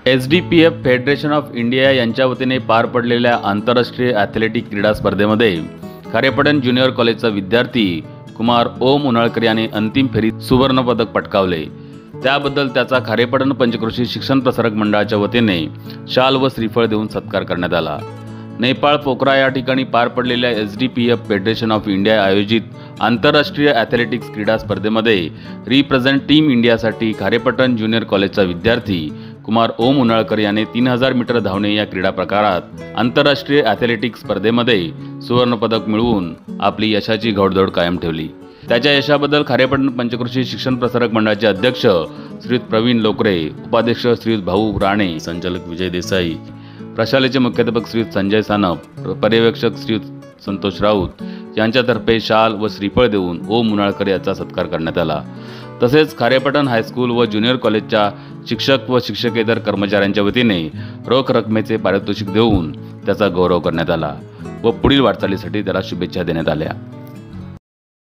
SDPF federation of India यांच्या वतीने पार पडलेल्या आंतरराष्ट्रीय ॲथलेटिक क्रीडा स्पर्धेमध्ये खारेपाटण ज्युनियर कॉलेजचा विद्यार्थी कुमार ओम उन्हाळकर याने अंतिम फेरीत सुवर्ण पदक पटकावले। त्याबद्दल त्याचा खारेपाटण पंचक्रोशी शिक्षण प्रसारक मंडळाच्या वतीने शाल व श्रीफळ देऊन सत्कार करण्यात आला। नेपाळ पोखरा या ठिकाणी पार पडलेल्या SDPF फेडरेशन ऑफ इंडिया आयोजित आंतरराष्ट्रीय ॲथलेटिक्स क्रीडा स्पर्धेमध्ये रिप्रेझेंट टीम इंडियासाठी खारेपाटण ज्युनियर कॉलेजचा विद्यार्थी कुमार ओम उन्हाळकर याने 3000 मीटर धावणे या क्रीडा प्रकारात आंतरराष्ट्रीय ॲथलेटिक्स स्पर्धेमध्ये सुवर्ण पदक मिळवून आपली यशाची घोडदौड कायम ठेवली। त्याच्या यशाबद्दल खारेपाटण पंचक्रोशी शिक्षण प्रसारक मंडळाचे अध्यक्ष श्रीयुत प्रवीण लोकरे, उपाध्यक्ष श्रीयुत भाऊ राणे, संचालक विजय देसाई, प्रशालेचे मुख्याध्यापक श्रीयुत संजय सानप, पर्यवेक्षक श्रीयुत संतोष राऊत यांच्यातर्फे शाल व श्रीफळ देऊन ओम उन्हाळकर याचा सत्कार करण्यात आला। तसेच खारेपाटण हायस्कूल व ज्युनियर कॉलेजच्या शिक्षक व शिक्षकेतर कर्मचाऱ्यांच्या वतीने रोख रकमेचे पारितोषिक देऊन त्याचा गौरव करण्यात आला व पुढील वाटचालीसाठी त्याला शुभेच्छा देण्यात आल्या।